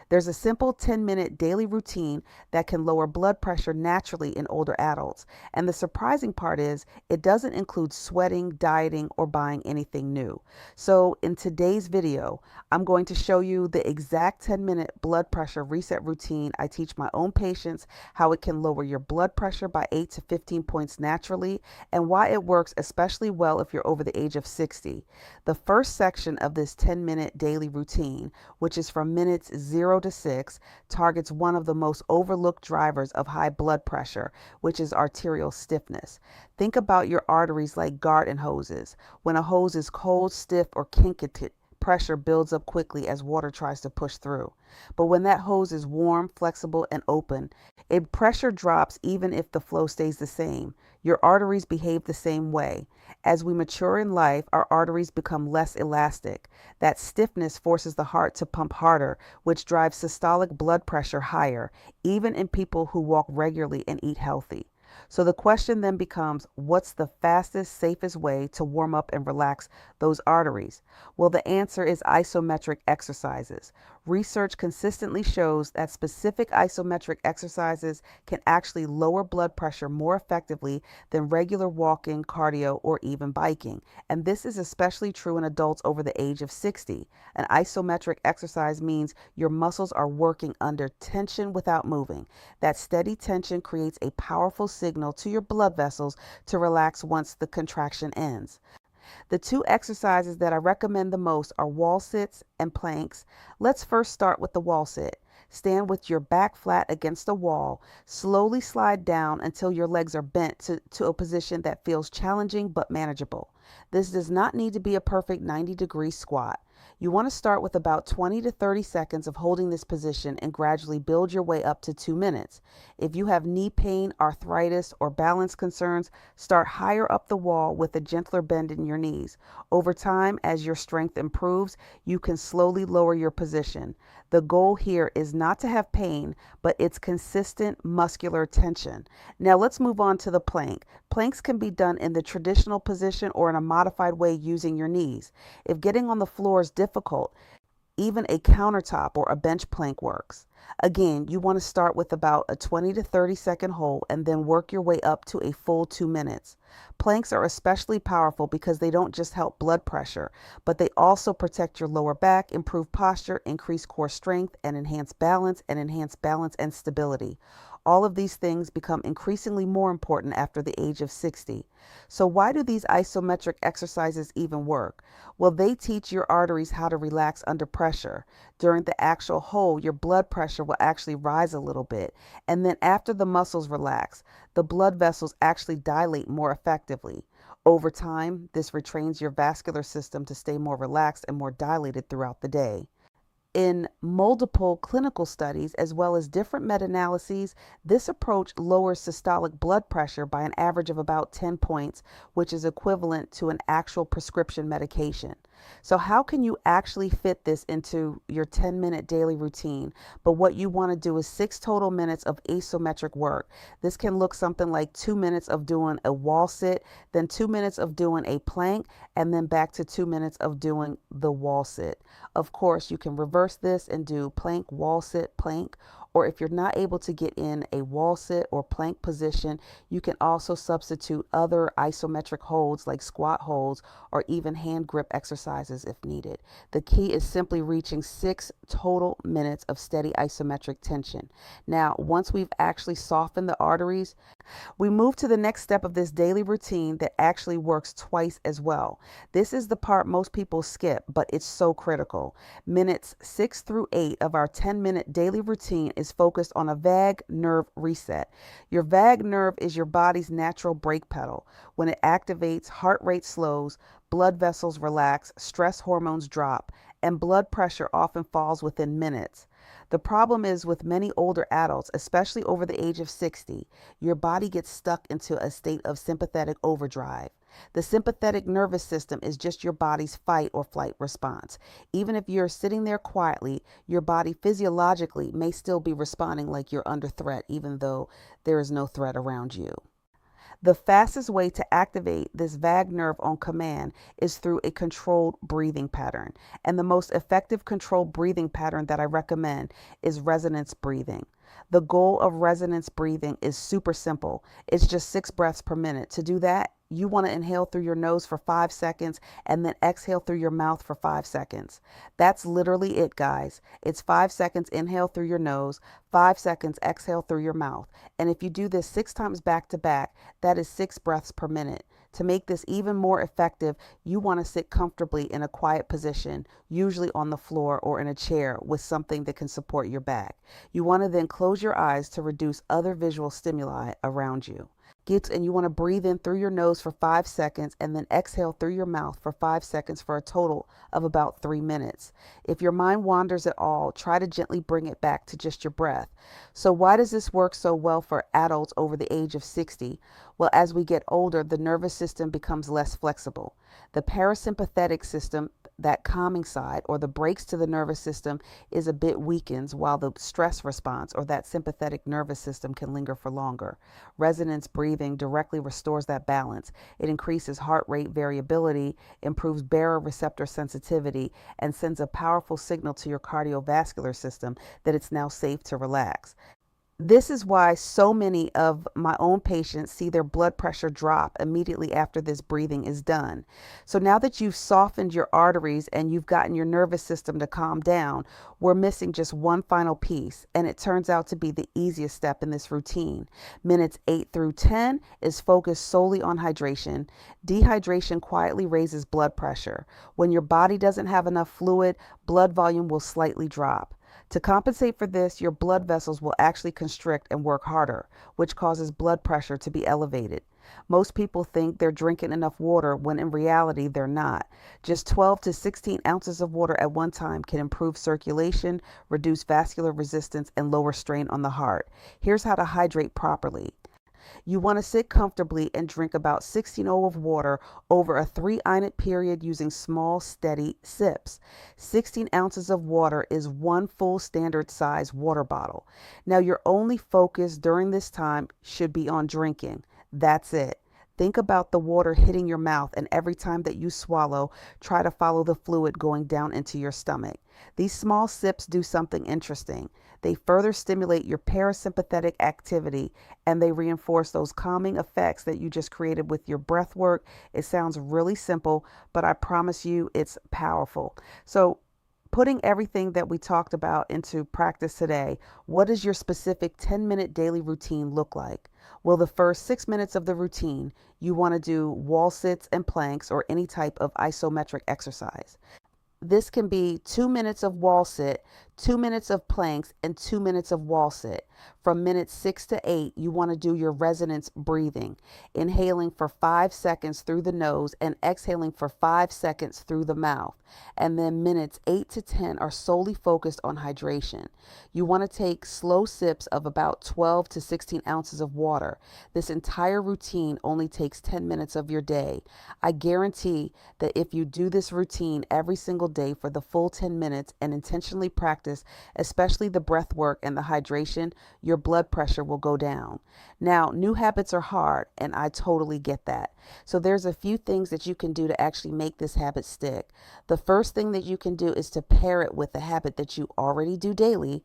There's a simple 10-minute daily routine that can lower blood pressure naturally in older adults. And the surprising part is it doesn't include sweating, dieting, or buying anything new. So in today's video, I'm going to show you the exact 10-minute blood pressure reset routine I teach my own patients, how it can lower your blood pressure by 8 to 15 points naturally, and why it works especially well if you're over the age of 60. The first section of this 10-minute daily routine, which is from minutes 0 to 6, targets one of the most overlooked drivers of high blood pressure, which is arterial stiffness. Think about your arteries like garden hoses. When a hose is cold, stiff, or kinked, pressure builds up quickly as water tries to push through. But when that hose is warm, flexible, and open, pressure drops even if the flow stays the same. Your arteries behave the same way. As we mature in life, our arteries become less elastic. That stiffness forces the heart to pump harder, which drives systolic blood pressure higher, even in people who walk regularly and eat healthy. So the question then becomes, what's the fastest, safest way to warm up and relax those arteries? Well, the answer is isometric exercises. Research consistently shows that specific isometric exercises can actually lower blood pressure more effectively than regular walking, cardio, or even biking. And this is especially true in adults over the age of 60. An isometric exercise means your muscles are working under tension without moving. That steady tension creates a powerful signal to your blood vessels to relax once the contraction ends. The two exercises that I recommend the most are wall sits and planks. Let's first start with the wall sit. Stand with your back flat against a wall. Slowly slide down until your legs are bent to a position that feels challenging but manageable. This does not need to be a perfect 90-degree squat. You want to start with about 20 to 30 seconds of holding this position and gradually build your way up to 2 minutes. If you have knee pain, arthritis, or balance concerns, start higher up the wall with a gentler bend in your knees. Over time, as your strength improves, you can slowly lower your position. The goal here is not to have pain, but it's consistent muscular tension. Now let's move on to the plank. Planks can be done in the traditional position or in a modified way using your knees. If getting on the floor is difficult, even a countertop or a bench plank works. Again, you want to start with about a 20 to 30 second hold and then work your way up to a full 2 minutes. Planks are especially powerful because they don't just help blood pressure, but they also protect your lower back, improve posture, increase core strength, and enhance balance and stability. All of these things become increasingly more important after the age of 60. So why do these isometric exercises even work? Well, they teach your arteries how to relax under pressure. During the actual hold, your blood pressure will actually rise a little bit. And then after the muscles relax, the blood vessels actually dilate more effectively. Over time, this retrains your vascular system to stay more relaxed and more dilated throughout the day. In multiple clinical studies, as well as different meta-analyses, this approach lowers systolic blood pressure by an average of about 10 points, which is equivalent to an actual prescription medication. So how can you actually fit this into your 10-minute daily routine? But what you want to do is 6 total minutes of isometric work. This can look something like 2 minutes of doing a wall sit, then 2 minutes of doing a plank, and then back to 2 minutes of doing the wall sit. Of course, you can reverse this and do plank, wall sit, plank, or if you're not able to get in a wall sit or plank position, you can also substitute other isometric holds like squat holds or even hand grip exercises if needed. The key is simply reaching 6 total minutes of steady isometric tension. Now, once we've actually softened the arteries, we move to the next step of this daily routine that actually works twice as well. This is the part most people skip, but it's so critical. Minutes 6 through 8 of our 10-minute daily routine is focused on a vagus nerve reset. Your vagus nerve is your body's natural brake pedal. When it activates, heart rate slows, blood vessels relax, stress hormones drop, and blood pressure often falls within minutes. The problem is with many older adults, especially over the age of 60, your body gets stuck into a state of sympathetic overdrive. The sympathetic nervous system is just your body's fight or flight response. Even if you're sitting there quietly, your body physiologically may still be responding like you're under threat, even though there is no threat around you. The fastest way to activate this vagus nerve on command is through a controlled breathing pattern. And the most effective controlled breathing pattern that I recommend is resonance breathing. The goal of resonance breathing is super simple. It's just 6 breaths per minute. To do that, you want to inhale through your nose for 5 seconds and then exhale through your mouth for 5 seconds. That's literally it, guys. It's 5 seconds inhale through your nose, 5 seconds exhale through your mouth. And if you do this 6 times back to back, that is 6 breaths per minute. To make this even more effective, you want to sit comfortably in a quiet position, usually on the floor or in a chair with something that can support your back. You want to then close your eyes to reduce other visual stimuli around you. And you want to breathe in through your nose for 5 seconds and then exhale through your mouth for 5 seconds for a total of about 3 minutes. If your mind wanders at all, try to gently bring it back to just your breath. So why does this work so well for adults over the age of 60? Well, as we get older, the nervous system becomes less flexible. The parasympathetic system, that calming side, or the brakes to the nervous system, is a bit weakened, while the stress response, or that sympathetic nervous system, can linger for longer. Resonance breathing directly restores that balance. It increases heart rate variability, improves baroreceptor sensitivity, and sends a powerful signal to your cardiovascular system that it's now safe to relax. This is why so many of my own patients see their blood pressure drop immediately after this breathing is done. So now that you've softened your arteries and you've gotten your nervous system to calm down, we're missing just one final piece, and it turns out to be the easiest step in this routine. Minutes 8 through 10 is focused solely on hydration. Dehydration quietly raises blood pressure. When your body doesn't have enough fluid, blood volume will slightly drop. To compensate for this, your blood vessels will actually constrict and work harder, which causes blood pressure to be elevated. Most people think they're drinking enough water when in reality they're not. Just 12 to 16 ounces of water at one time can improve circulation, reduce vascular resistance, and lower strain on the heart. Here's how to hydrate properly. You want to sit comfortably and drink about 16 oz of water over a 3-minute period using small, steady sips. 16 ounces of water is one full standard size water bottle. Now, your only focus during this time should be on drinking. That's it. Think about the water hitting your mouth, and every time that you swallow, try to follow the fluid going down into your stomach. These small sips do something interesting. They further stimulate your parasympathetic activity, and they reinforce those calming effects that you just created with your breath work. It sounds really simple, but I promise you it's powerful. So, putting everything that we talked about into practice today, what does your specific 10-minute daily routine look like? Well, the first 6 minutes of the routine, you want to do wall sits and planks or any type of isometric exercise. This can be 2 minutes of wall sit, 2 minutes of planks, and 2 minutes of wall sit. From minutes 6 to 8, you want to do your resonance breathing, inhaling for 5 seconds through the nose and exhaling for 5 seconds through the mouth. And then minutes 8 to 10 are solely focused on hydration. You want to take slow sips of about 12 to 16 ounces of water. This entire routine only takes 10 minutes of your day. I guarantee that if you do this routine every single day for the full 10 minutes and intentionally practice, especially the breath work and the hydration, your blood pressure will go down. Now, new habits are hard, and I totally get that. So there's a few things that you can do to actually make this habit stick. The first thing that you can do is to pair it with the habit that you already do daily.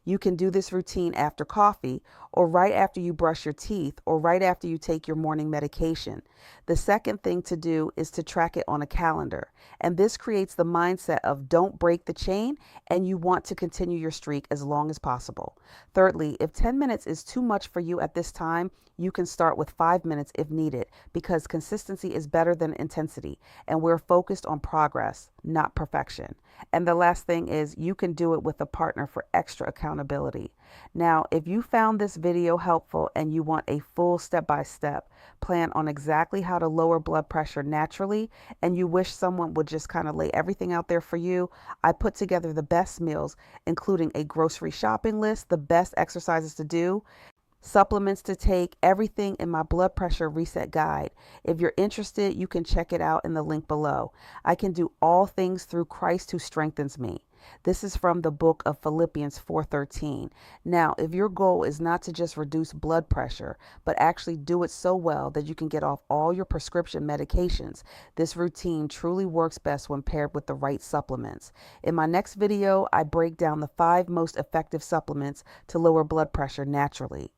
You can do this routine after coffee, or right after you brush your teeth, or right after you take your morning medication. The second thing to do is to track it on a calendar. And this creates the mindset of don't break the chain, and you want to continue your streak as long as possible. Thirdly, if 10 minutes is too much for you at this time, you can start with 5 minutes if needed, because consistency is better than intensity, and we're focused on progress, not perfection. And the last thing is you can do it with a partner for extra accountability. Now, if you found this video helpful and you want a full step-by-step plan on exactly how to lower blood pressure naturally, and you wish someone would just kind of lay everything out there for you, I put together the best meals, including a grocery shopping list, the best exercises to do, supplements to take, everything in my blood pressure reset guide. If you're interested, you can check it out in the link below. I can do all things through Christ who strengthens me. This is from the book of Philippians 4:13. Now, if your goal is not to just reduce blood pressure, but actually do it so well that you can get off all your prescription medications, this routine truly works best when paired with the right supplements. In my next video, I break down the 5 most effective supplements to lower blood pressure naturally.